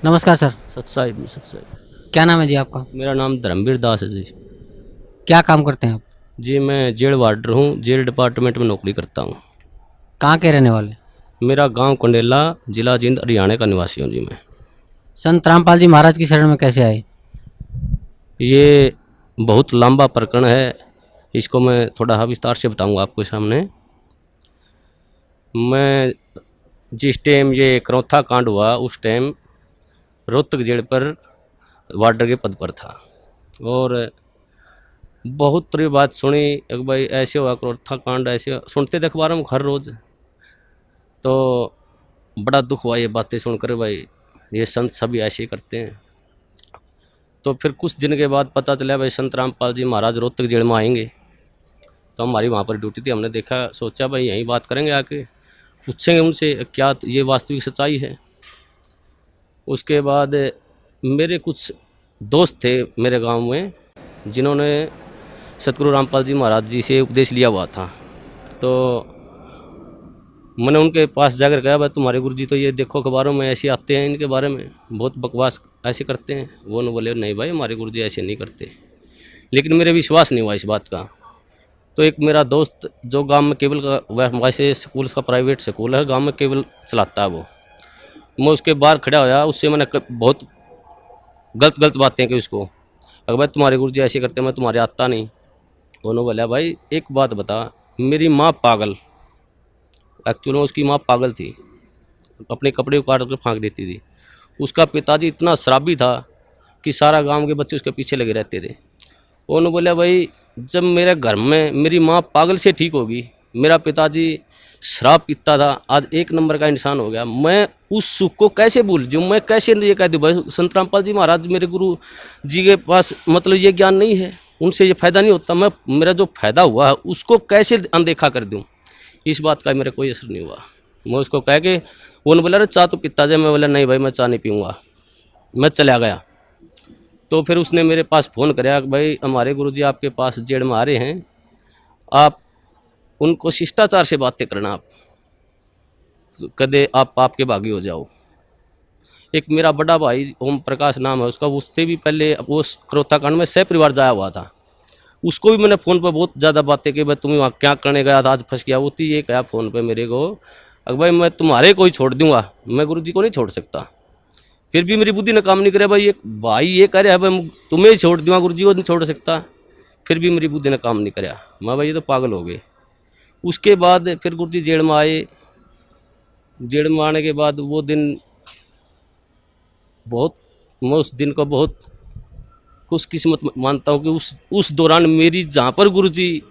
नमस्कार सर। सत्साई सत्साई। क्या नाम है जी आपका? मेरा नाम धर्मवीर दास है जी। क्या काम करते हैं आप? जी मैं जेल वार्डर हूँ, जेल डिपार्टमेंट में नौकरी करता हूँ। कहाँ के रहने वाले? मेरा गांव कंडेला, जिला जींद, हरियाणा का निवासी हूँ जी मैं। संत रामपाल जी महाराज की शरण में कैसे आए? ये बहुत लंबा प्रकरण है, इसको मैं थोड़ा विस्तार से बताऊँगा आपके सामने। मैं जिस टाइम ये करौथा कांड हुआ उस टाइम रोहतक जेल पर वार्डर के पद पर था, और बहुत तरह बात सुनी एक भाई ऐसे हुआ करौथा कांड, ऐसे सुनते थे अखबारों में हर रोज़। तो बड़ा दुख हुआ ये बातें सुनकर, भाई ये संत सभी ऐसे ही करते हैं। तो फिर कुछ दिन के बाद पता चला भाई संत रामपाल जी महाराज रोहतक जेल में आएंगे। तो हमारी वहाँ पर ड्यूटी थी, हमने देखा, सोचा भाई यहीं बात करेंगे, आके पूछेंगे उनसे क्या ये वास्तविक सच्चाई है। उसके बाद मेरे कुछ दोस्त थे मेरे गांव में, जिन्होंने सतगुरु रामपाल जी महाराज जी से उपदेश लिया हुआ था। तो मैंने उनके पास जाकर कहा भाई तुम्हारे गुरु जी तो ये देखो अखबारों में ऐसे आते हैं, इनके बारे में बहुत बकवास ऐसे करते हैं। वो न बोले नहीं भाई हमारे गुरु जी ऐसे नहीं करते। लेकिन मेरे विश्वास नहीं हुआ इस बात का। तो एक मेरा दोस्त जो गांव में केबल का, वैसे स्कूल का प्राइवेट स्कूल है, गांव में केबल चलाता है वो, मैं उसके बाहर खड़ा होया, उससे मैंने बहुत गलत गलत बातें की उसको। अगर भाई तुम्हारे गुरु जी ऐसे करते, मैं तुम्हारे आता नहीं। उन्होंने बोला भाई एक बात बता, मेरी माँ पागल, एक्चुअल में उसकी माँ पागल थी, अपने कपड़े उतार कर फेंक देती थी। उसका पिताजी इतना शराबी था कि सारा गांव के बच्चे उसके पीछे लगे रहते थे। उन्होंने बोला भाई जब मेरे घर में मेरी माँ पागल से ठीक होगी, मेरा पिताजी शराब पीता था, आज एक नंबर का इंसान हो गया, मैं उस सुख को कैसे भूल जाऊँ, मैं कैसे ये कह दूँ भाई संत रामपाल जी महाराज मेरे गुरु जी के पास मतलब ये ज्ञान नहीं है, उनसे ये फ़ायदा नहीं होता, मैं मेरा जो फ़ायदा हुआ है उसको कैसे अनदेखा कर दूँ। इस बात का मेरे कोई असर नहीं हुआ। मैं उसको कह के, वो बोला अरे चाय तो पीता जाए, मैं बोला नहीं भाई मैं चाय नहीं पीऊँगा, मैं चला गया। तो फिर उसने मेरे पास फ़ोन कराया कि भाई हमारे गुरुजी आपके पास जेल में आ रहे हैं, आप उनको शिष्टाचार से बातें करना, आप कदे आप आपके भागी हो जाओ। एक मेरा बड़ा भाई ओम प्रकाश नाम है उसका, उससे भी पहले वो करौथा कांड में सह परिवार जाया हुआ था, उसको भी मैंने फ़ोन पर बहुत ज़्यादा बातें की, भाई तुम वहाँ क्या करने गया था, आज फंस गया। होती ये कहा फ़ोन पे मेरे को, अगर भाई मैं तुम्हारे को ही छोड़ दूंगा, मैं गुरुजी को नहीं छोड़ सकता। फिर भी मेरी बुद्धि ने काम नहीं करे, भाई एक भाई ये कह रहा है भाई तुम्हें ही छोड़ दूंगा, गुरुजी को नहीं छोड़ सकता। फिर भी मेरी बुद्धि ने काम नहीं कराया, मैं भाई ये तो पागल हो गए। उसके बाद फिर गुरुजी जेल में आए। जेल में आने के बाद वो दिन बहुत, मैं उस दिन को बहुत खुशकिस्मत मानता हूँ कि उस दौरान मेरी जहाँ पर गुरुजी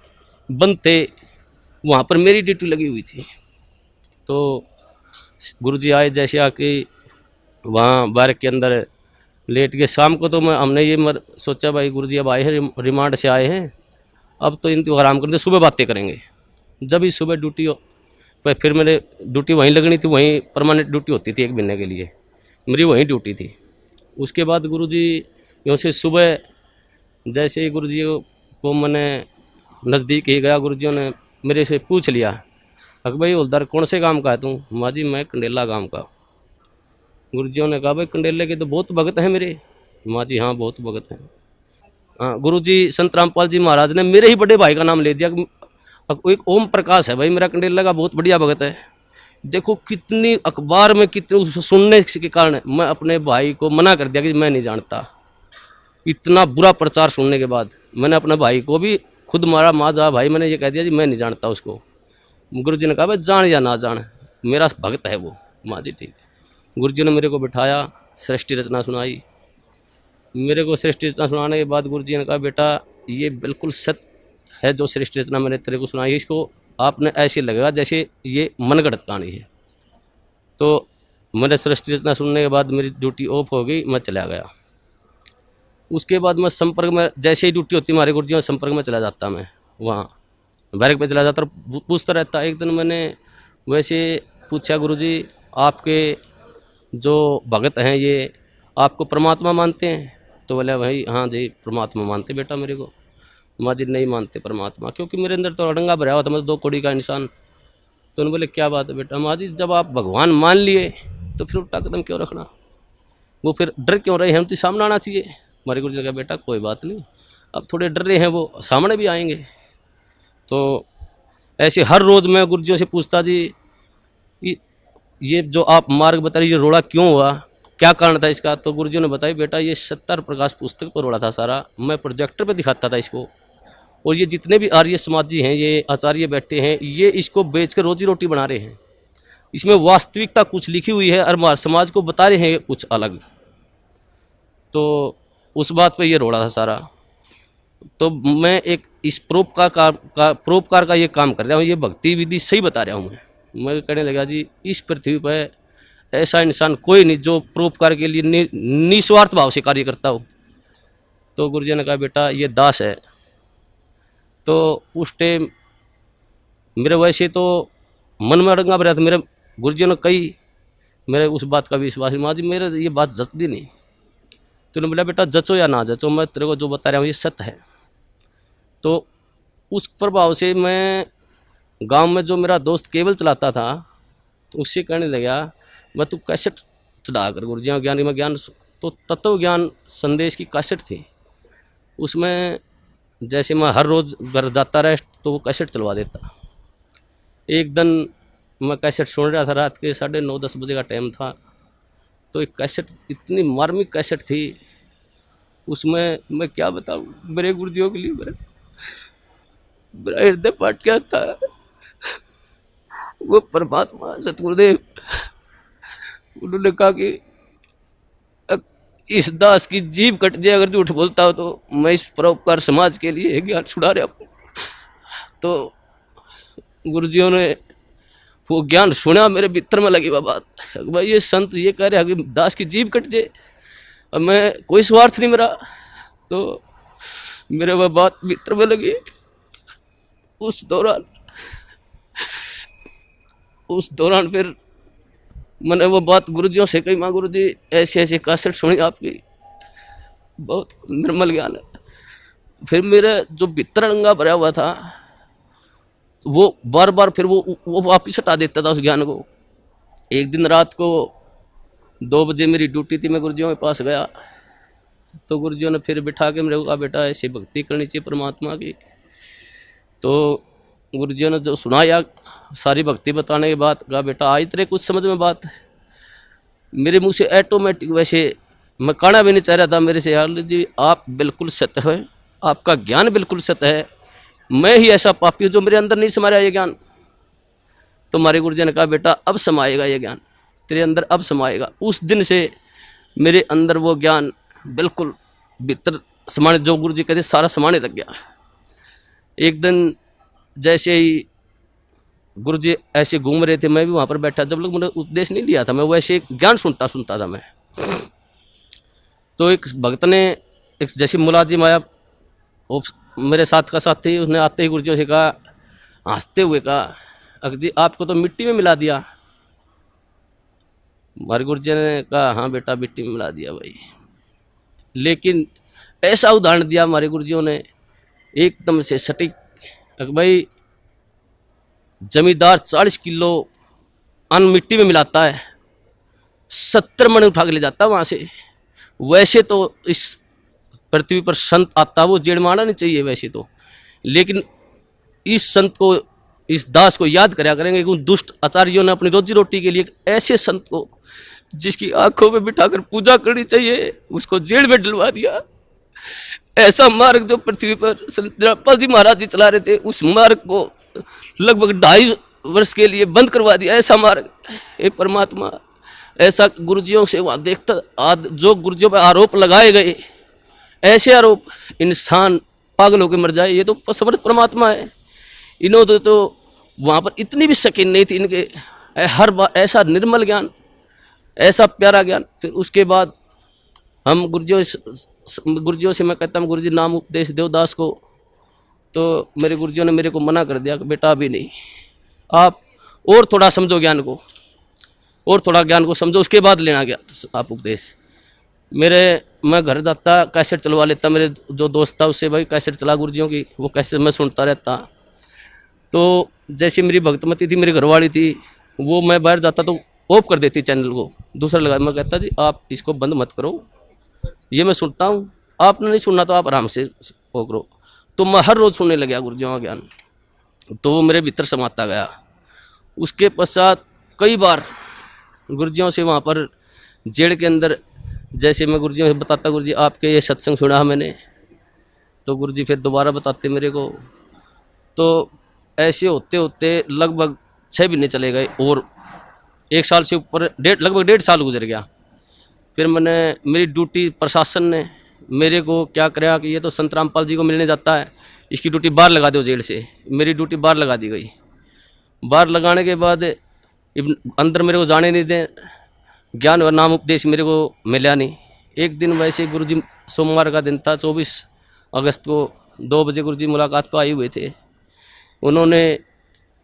बंद थे वहाँ पर मेरी ड्यूटी लगी हुई थी। तो गुरुजी आए, जैसे आके वहाँ बार के अंदर लेट के, शाम को तो हमने ये सोचा भाई गुरुजी अब आए हैं, रिमांड से आए हैं, अब तो इनको आराम करते, सुबह बातें करेंगे। जब ही सुबह ड्यूटी हो, फिर मेरे ड्यूटी वहीं लगनी थी, वहीं परमानेंट ड्यूटी होती थी एक महीने के लिए, मेरी वहीं ड्यूटी थी। उसके बाद गुरुजी यूँ से सुबह जैसे ही गुरुजी को मैंने नज़दीक ही गया, गुरुजियों ने मेरे से पूछ लिया अक भाई हवलदार कौन से गांव का है तू? माँ जी मैं कंडेला गांव का। गुरुजियों ने कहा भाई कंडेले के तो बहुत भगत हैं मेरे। माँ जी हाँ बहुत भगत हैं। हाँ गुरुजी संत रामपाल जी महाराज ने मेरे ही बड़े भाई का नाम ले दिया, एक ओम प्रकाश है भाई मेरा कंडेला का बहुत बढ़िया भगत है। देखो कितनी अखबार में कितनी सुनने के कारण मैं अपने भाई को मना कर दिया कि मैं नहीं जानता। इतना बुरा प्रचार सुनने के बाद मैंने अपने भाई को भी खुद मारा, माँ जा भाई मैंने ये कह दिया जी मैं नहीं जानता उसको। गुरुजी ने कहा भाई जान या ना जान मेरा भक्त है वो। माँ जी ठीक है। गुरुजी ने मेरे को बिठाया, सृष्टि रचना सुनाई। मेरे को सृष्टि रचना सुनाने के बाद गुरुजी ने कहा बेटा ये बिल्कुल सत्य है जो सृष्टि रचना मैंने तेरे को सुनाई है, इसको आपने ऐसे लगेगा जैसे ये मनगढ़ंत कहानी है। तो मैंने सृष्टि रचना सुनने के बाद मेरी ड्यूटी ऑफ हो गई, मैं चला गया। उसके बाद मैं संपर्क में, जैसे ही ड्यूटी होती हमारे गुरुजी में संपर्क में चला जाता, मैं वहाँ बैरक पे चला जाता और पूछता रहता। एक दिन मैंने वैसे पूछा गुरुजी आपके जो भगत हैं ये आपको परमात्मा मानते हैं? तो बोले भाई हाँ जी परमात्मा मानते बेटा मेरे को। माँ जी नहीं मानते परमात्मा, क्योंकि मेरे अंदर तो अड़ंगा भरा हुआ था, मैं 2 कौड़ी का इंसान। तो उन्होंने बोले क्या बात है बेटा? माँ जी जब आप भगवान मान लिए तो फिर उल्टा कदम क्यों रखना? वो फिर डर क्यों रहे हैं, हम तो सामने आना चाहिए। हमारे गुरु जी ने कहा बेटा कोई बात नहीं, अब थोड़े डर रहे हैं वो सामने भी आएंगे। तो ऐसे हर रोज़ मैं गुरुजियों से पूछता जी ये जो आप मार्ग बता रही, ये रोड़ा क्यों हुआ, क्या कारण था इसका। तो गुरुजियों ने बताया बेटा ये 70 प्रकाश पुस्तक पर रोड़ा था सारा, मैं प्रोजेक्टर पे दिखाता था इसको, और ये जितने भी आर्य समाजी हैं, ये आचार्य बैठे हैं, ये इसको बेचकर रोजी रोटी बना रहे हैं। इसमें वास्तविकता कुछ लिखी हुई है और समाज को बता रहे हैं कुछ अलग। तो उस बात पे ये रोड़ा था सारा। तो मैं एक इस परोपकार का ये काम कर रहा हूँ, ये भक्ति विधि सही बता रहा हूँ। मैं कहने लगा जी इस पृथ्वी पर ऐसा इंसान कोई नहीं जो परोपकार के लिए निस्वार्थ भाव से कार्य करता हो। तो गुरुजी ने कहा बेटा ये दास है। तो उस टाइम मेरे वैसे तो मन में अड़ंगा भरा था, मेरे गुरुजी ने कही, मेरे उस बात का विश्वास माँ जी मेरे ये बात जचती नहीं। तो उन्होंने बोला बेटा जचो या ना जचो, मैं तेरे को जो बता रहा हूँ ये सत्य है। तो उस प्रभाव से मैं गांव में जो मेरा दोस्त केबल चलाता था उससे कहने लगा मैं तू कैसेट चढ़ा कर गुरुजियों ज्ञान में ज्ञान, तो तत्व ज्ञान संदेश की कैसेट थी, उसमें जैसे मैं हर रोज़ घर जाता रहा तो वो कैसेट चलवा देता। एक दिन मैं कैसेट सुन रहा था, रात के 9:30-10 बजे का टाइम था। तो एक कैसेट इतनी मार्मिक कैसेट थी, उसमें मैं क्या बताऊँ, मेरे गुरुजियों के लिए मेरा हृदय फाट गया था। वो परमात्मा सतगुरुदेव उन्होंने कहा कि इस दास की जीभ कट जाए अगर झूठ बोलता हो तो मैं इस परोपकार समाज के लिए ज्ञान छुड़ा रहा हूँ। तो गुरुजियों ने वो ज्ञान सुना, मेरे भीतर में लगी वह बात, भाई ये संत ये कह रहे हैं कि दास की जीभ कट जाए और मैं कोई स्वार्थ नहीं मेरा। तो मेरे वह बात भीतर में लगी। उस दौरान फिर मैंने वो बात गुरुजियों से कही, माँ गुरुजी ऐसे ऐसे कैसेट सुनी आपकी, बहुत निर्मल ज्ञान है। फिर मेरा जो भीतर अड़ंगा भरा हुआ था वो बार बार फिर वो वापिस हटा देता था उस ज्ञान को। एक दिन रात को 2 बजे मेरी ड्यूटी थी, मैं गुरुजियों के पास गया तो गुरुजियों ने फिर बिठा के मेरे को कहा बेटा ऐसे भक्ति करनी चाहिए परमात्मा की। तो गुरुजियों ने जो सुनाया सारी भक्ति बताने के बाद कहा बेटा आई तेरे कुछ समझ में बात। मेरे मुंह से ऑटोमेटिक, वैसे मैं कहना भी नहीं चाह रहा था मेरे से, यार जी आप बिल्कुल सत्य है, आपका ज्ञान बिल्कुल सत्य है, मैं ही ऐसा पापी हूँ जो मेरे अंदर नहीं समा रहा ये ज्ञान। तो हमारे गुरुजी ने कहा बेटा अब समाएगा ये ज्ञान तेरे अंदर, अब समाएगा। उस दिन से मेरे अंदर वो ज्ञान बिल्कुल भीतर समाने, जो गुरुजी कहते सारा समाने लग गया। एक दिन जैसे ही गुरुजी ऐसे घूम रहे थे, मैं भी वहाँ पर बैठा, जब लोग मैंने उपदेश नहीं लिया था, मैं वैसे ज्ञान सुनता था मैं। तो एक भक्त ने एक जैसे मुलाजिम आया, वो मेरे साथ का साथ थी, उसने आते ही गुरुजियों से कहा, हंसते हुए कहा अक जी आपको तो मिट्टी में मिला दिया। हमारे गुरुजी ने कहा हाँ बेटा मिट्टी में मिला दिया भाई। लेकिन ऐसा उदाहरण दिया हमारे गुरुजियों ने एकदम से सटीक, भाई जमींदार 40 किलो अन्न मिट्टी में मिलाता है, 70 मन उठा के ले जाता है वहाँ से। वैसे तो इस पृथ्वी पर संत आता वो जेड़ मारना नहीं चाहिए वैसे तो, लेकिन इस संत को, इस दास को याद कराया करेंगे कि उन दुष्ट आचार्यों ने अपनी रोजी रोटी के लिए ऐसे संत को जिसकी आंखों में बिठाकर पूजा करनी चाहिए उसको जेल में डलवा दिया। ऐसा मार्ग जो पृथ्वी पर संत जनापा जी महाराज जी चला रहे थे, उस मार्ग को लगभग 2.5 वर्ष के लिए बंद करवा दिया। ऐसा मार्ग, हे परमात्मा, ऐसा गुरुजियों से वहाँ देखता, जो गुरुजियों पर आरोप लगाए गए, ऐसे आरोप इंसान पागल होकर मर जाए, ये तो समर्थ परमात्मा है। इन्होंने तो वहाँ पर इतनी भी शकीन नहीं थी इनके, हर बार ऐसा निर्मल ज्ञान, ऐसा प्यारा ज्ञान। फिर उसके बाद हम गुरुजियों से मैं कहता हूँ गुरुजी नाम उपदेश दो दास को। तो मेरे गुरुजियों ने मेरे को मना कर दिया कि बेटा अभी नहीं, आप और थोड़ा समझो ज्ञान को, और थोड़ा ज्ञान को समझो, उसके बाद लेना गया आप उपदेश। मैं घर जाता कैसेट चलवा लेता, मेरे जो दोस्त था उससे, भाई कैसेट चला गुरुजियों की, वो कैसेट मैं सुनता रहता। तो जैसे मेरी भक्तमती थी, मेरी घरवाली थी, वो मैं बाहर जाता तो ऑफ कर देती चैनल को, दूसरा लगा। मैं कहता जी आप इसको बंद मत करो, ये मैं सुनता हूँ, आपने नहीं सुनना तो आप आराम से वो करो। तो मैं हर रोज़ सुनने लग गया गुरुजियों का ज्ञान, तो वो मेरे भीतर समाता गया। उसके पश्चात कई बार गुरुजियों से वहाँ पर जेल के अंदर, जैसे मैं गुरुजियों से बताता गुरुजी आपके ये सत्संग सुना मैंने, तो गुरुजी फिर दोबारा बताते मेरे को। तो ऐसे होते होते लगभग 6 महीने चले गए और 1 साल से ऊपर लगभग 1.5 साल गुजर गया। फिर मैंने, मेरी ड्यूटी प्रशासन ने मेरे को क्या कराया कि ये तो संत रामपाल जी को मिलने जाता है, इसकी ड्यूटी बाहर लगा दो जेल से। मेरी ड्यूटी बाहर लगा दी गई। बाहर लगाने के बाद अंदर मेरे को जाने नहीं दें, ज्ञान और नाम उपदेश मेरे को मिला नहीं। एक दिन वैसे गुरुजी, सोमवार का दिन था, 24 अगस्त को 2 बजे गुरुजी मुलाकात पर आए हुए थे। उन्होंने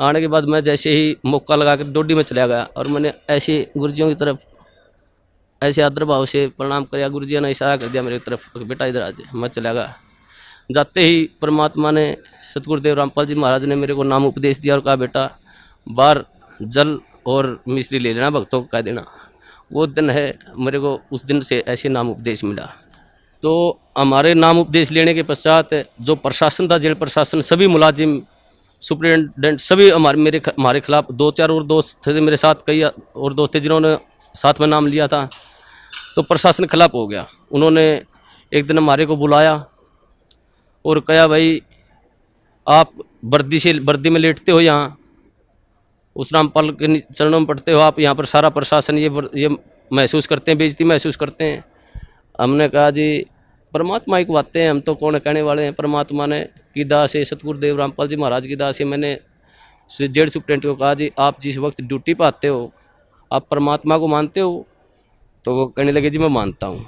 आने के बाद मैं जैसे ही मौका लगा कर डोडी में चला गया और मैंने ऐसे गुरुजियों की तरफ ऐसे आदर भाव से प्रणाम किया। गुरुजी ने इशारा कर दिया मेरी तरफ, बेटा इधर आ जाए। मैं चला गया। जाते ही परमात्मा ने, सतगुरुदेव रामपाल जी महाराज ने मेरे को नाम उपदेश दिया और कहा बेटा बाहर जल और मिश्री ले लेना, भक्तों को कह देना। वो दिन है, मेरे को उस दिन से ऐसे नाम उपदेश मिला। तो हमारे नाम उपदेश लेने के पश्चात जो प्रशासन था, जेल प्रशासन, सभी मुलाजिम, सुप्रिटेंडेंट, सभी हमारे खिलाफ, 2-4 और दोस्त थे मेरे साथ, कई और दोस्त थे जिन्होंने साथ में नाम लिया था। तो प्रशासन खिलाफ हो गया। उन्होंने एक दिन हमारे को बुलाया और कहा भाई आप वर्दी में लेटते हो, यहाँ उस रामपाल के चरणों में पढ़ते हो, आप यहाँ पर सारा प्रशासन ये महसूस करते हैं, बेइज्जती महसूस करते हैं। हमने कहा जी परमात्मा की बातें हैं, हम तो कौन कहने वाले हैं। परमात्मा ने की दास है, सतगुरुदेव रामपाल जी महाराज की दास है। मैंने जेल सुप्रिटेंडेंट को कहा जी आप जिस वक्त ड्यूटी पर आते हो आप परमात्मा को मानते हो? तो वो कहने लगे जी मैं मानता हूँ।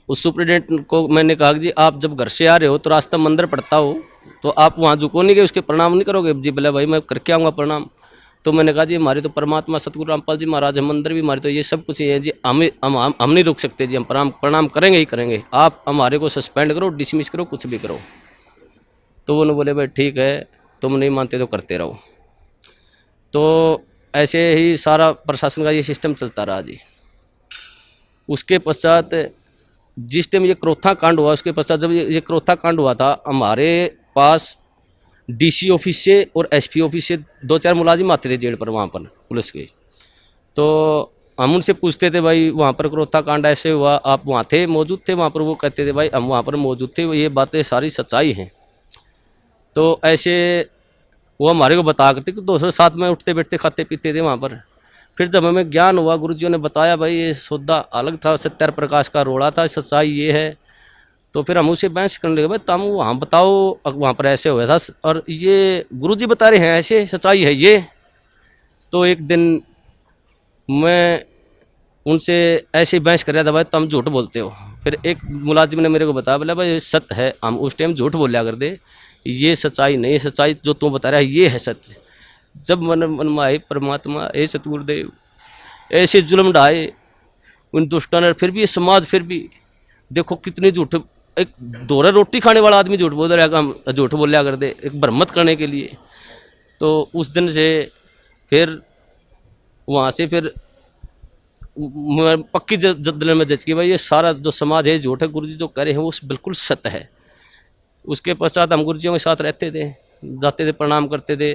उस सुप्रिटेंडेंट को मैंने कहा जी आप जब घर से आ रहे हो तो रास्ता मंदिर पड़ता हो तो आप वहाँ झुको नहीं गए, उसके प्रणाम नहीं करोगे? जी बोले भाई मैं करके आऊँगा प्रणाम। तो मैंने कहा जी हमारे तो परमात्मा सतगुरु रामपाल जी महाराज है, मंदिर भी हमारे, तो ये सब कुछ ही है जी, हम नहीं रुक सकते जी, हम प्रणाम करेंगे ही करेंगे। आप हमारे को सस्पेंड करो, डिसमिस करो, कुछ भी करो। तो उन्होंने बोले भाई ठीक है, तुम नहीं मानते तो करते रहो। तो ऐसे ही सारा प्रशासन का ये सिस्टम चलता रहा जी। उसके पश्चात जिस टाइम ये क्रोथा कांड हुआ, उसके पश्चात जब ये क्रोथा कांड हुआ था, हमारे पास डीसी ऑफिस से और एसपी ऑफिस से 2-4 मुलाजिम आते थे जेल पर, वहाँ पर पुलिस के। तो हम उनसे पूछते थे भाई वहाँ पर क्रोथा कांड ऐसे हुआ, आप वहाँ थे, मौजूद थे वहाँ पर? वो कहते थे भाई हम वहाँ पर मौजूद थे, ये बातें सारी सच्चाई हैं। तो ऐसे वो हमारे को बता करते कि दोस्तों साथ में उठते बैठते खाते पीते थे वहाँ पर। फिर जब हमें ज्ञान हुआ, गुरुजियों ने बताया भाई ये सौदा अलग था, सत्यार प्रकाश का रोड़ा था, सच्चाई ये है। तो फिर हम उसे बहस करने लगे, भाई तुम वहाँ बताओ वहाँ पर ऐसे हुआ था और ये गुरुजी बता रहे हैं ऐसे, सच्चाई है ये। तो एक दिन मैं उनसे ऐसे बहस कर रहा था, भाई तुम झूठ बोलते हो। फिर एक मुलाजिम ने मेरे को बताया, बोला भाई सत्य है, हम उस टाइम झूठ बोलिया कर दे, ये सच्चाई नहीं, सच्चाई जो तुम बता रहा है ये है सत्य। जब मन में आए परमात्मा, ए सतगुरुदेव ऐसे जुल्म ढाए उन दुष्टों ने, फिर भी ये समाज, फिर भी देखो कितने झूठ, एक दोहरा रोटी खाने वाला आदमी झूठ बोल रहा है, हम झूठ बोलिया कर दे एक भ्रमत करने के लिए। तो उस दिन से फिर वहाँ से फिर पक्की जद्दल में जज की भाई ये सारा जो समाज है झूठ है, गुरुजी जो कह रहे हैं वो बिल्कुल सत्य है। उसके पश्चात हम गुरुजियों के साथ रहते थे, जाते थे, प्रणाम करते थे।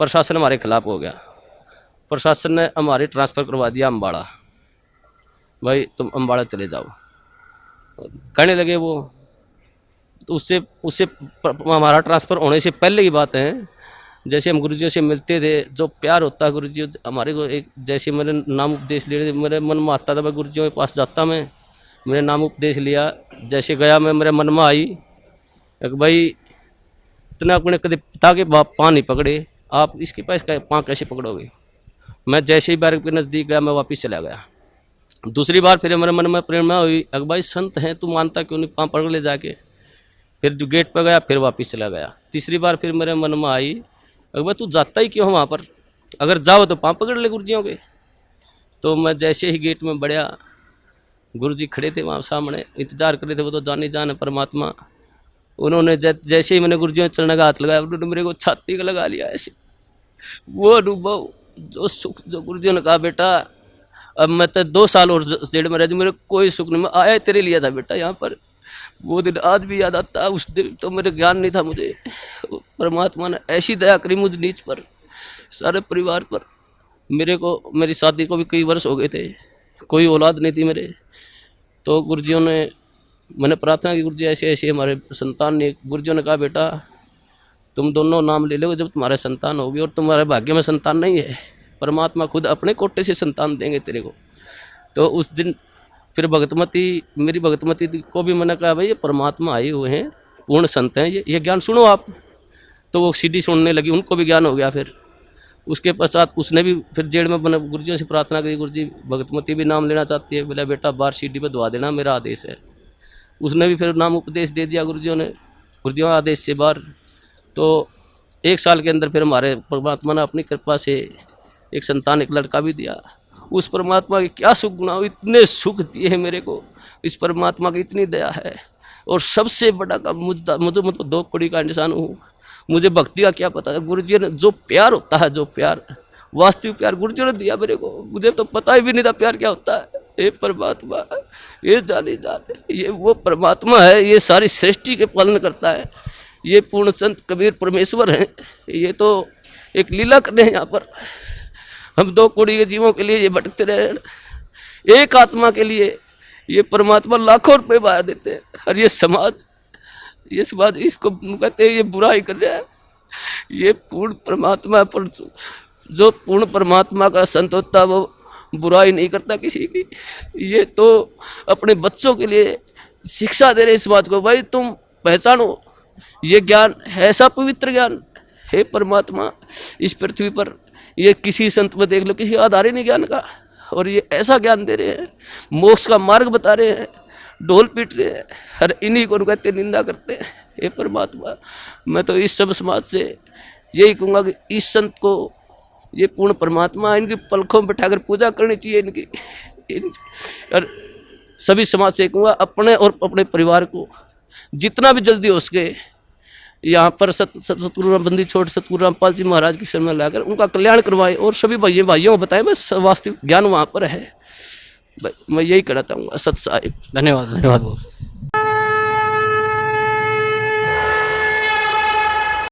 प्रशासन हमारे खिलाफ हो गया, प्रशासन ने हमारे ट्रांसफ़र करवा दिया अम्बाड़ा, भाई तुम अम्बाड़ा चले जाओ कहने लगे वो। तो उससे हमारा ट्रांसफ़र होने से पहले की बात है, जैसे हम गुरुजियों से मिलते थे, जो प्यार होता है गुरुजी हमारे को, एक जैसे मेरे नाम उपदेश ले रहे थे, मेरे मन में आता था भाई गुरुजियों के पास जाता मैं, मैंने नाम उपदेश लिया, जैसे गया मैं, मेरे मन में आई एक भाई इतना अपने कदे पिता के बाप पाँव नहीं पकड़े, आप इसके पास पाँव कैसे पकड़ोगे? मैं जैसे ही बार के नज़दीक गया मैं वापस चला गया। दूसरी बार फिर मेरे मन में प्रेरणा हुई, अगर भाई संत हैं तू मानता क्यों नहीं, पाँव पकड़ ले जाके। फिर जो गेट पर गया फिर वापस चला गया। तीसरी बार फिर मेरे मन में आई, अगर भाई तू जाता ही क्यों वहाँ पर, अगर जाओ तो पाँव पकड़ ले गुरुजियों के। तो मैं जैसे ही गेट में बढ़िया, गुरुजी खड़े थे वहाँ सामने, इंतजार कर रहे थे, वो तो जाने जाने परमात्मा। उन्होंने जैसे ही मैंने गुरुजियों के चरण का हाथ लगाया, उन्होंने मेरे को छाती का लगा लिया ऐसे। वो अनुभव, जो सुख, जो गुरुजियों ने कहा बेटा अब मैं तो 2 साल और जेल में रह जाऊं, मेरे कोई सुख नहीं। मैं आया तेरे लिए था बेटा यहाँ पर, वो दिन आज भी याद आता है। उस दिन तो मेरे ज्ञान नहीं था मुझे, परमात्मा ने ऐसी दया करी मुझ नीच पर, सारे परिवार पर। मेरे को, मेरी शादी को भी कई वर्ष हो गए थे, कोई औलाद नहीं थी मेरे। तो गुरुजियों ने, मैंने प्रार्थना की, गुरुजी ऐसे ऐसे हमारे संतान ने, गुरुजियों ने कहा बेटा तुम दोनों नाम ले लो जब तुम्हारे संतान होगी, और तुम्हारे भाग्य में संतान नहीं है, परमात्मा खुद अपने कोटे से संतान देंगे तेरे को। तो उस दिन फिर भगतमती, मेरी भगतमती को भी मैंने कहा भाई ये परमात्मा आए हुए हैं, पूर्ण संत हैं, ये ज्ञान सुनो आप। तो वो सीडी सुनने लगी, उनको भी ज्ञान हो गया। फिर उसके पश्चात उसने भी फिर जेल में बने गुरुजियों से प्रार्थना करी, गुरुजी भगतमती भी नाम लेना चाहती है, बोला बेटा बाहर सीडी पे दुआ देना, मेरा आदेश है। उसने भी फिर नाम उपदेश दे दिया गुरुजियों ने, गुरुजियों आदेश से बाहर। तो 1 साल के अंदर फिर हमारे परमात्मा ने अपनी कृपा से एक संतान, एक लड़का भी दिया। उस परमात्मा के क्या सुख गुना, इतने सुख दिए हैं मेरे को, इस परमात्मा की इतनी दया है। और सबसे बड़ा काम मुझे मतलब 2 कौड़ी का इंसान हूँ, मुझे भक्ति का क्या पता है। गुरुजी ने जो प्यार होता है, जो प्यार, वास्तविक प्यार गुरुजी ने दिया मेरे को, मुझे तो पता ही भी नहीं था प्यार क्या होता है। ये परमात्मा, ये जाने, ये वो परमात्मा है, ये सारी सृष्टि के पालन करता है। ये पूर्ण संत कबीर परमेश्वर हैं, ये तो एक लीला करने हैं यहाँ पर। हम 2 कौड़ी के जीवों के लिए ये भटकते रहे, एक आत्मा के लिए ये परमात्मा लाखों रुपए बाहर देते हैं। और ये समाज इसको कहते हैं ये बुराई कर रहा है। ये पूर्ण परमात्मा पर, जो पूर्ण परमात्मा का संत होता है वो बुराई नहीं करता किसी की। ये तो अपने बच्चों के लिए शिक्षा दे रहे इस बात को, भाई तुम पहचानो ये ज्ञान है, ऐसा पवित्र ज्ञान है परमात्मा इस पृथ्वी पर। ये किसी संत में देख लो, किसी आधार ही नहीं ज्ञान का, और ये ऐसा ज्ञान दे रहे हैं, मोक्ष का मार्ग बता रहे हैं, ढोल पीट रहे हैं, हर इन्हीं को कहते निंदा करते हैं। हे परमात्मा, मैं तो इस सब समाज से यही कहूँगा कि इस संत को, ये पूर्ण परमात्मा, इनकी पलकों में बैठाकर पूजा करनी चाहिए इनकी। और सभी समाज से कहूँगा अपने और अपने परिवार को जितना भी जल्दी हो सके यहाँ पर सतगुरु रामबंदी छोड़ सतगुरु रामपाल जी महाराज की शरण में लाकर उनका कल्याण करवाएं, और सभी भाइयों को बताएं बस वास्तविक ज्ञान वहाँ पर है। मैं यही कहना चाहूँगा। सत साहिब। धन्यवाद, धन्यवाद।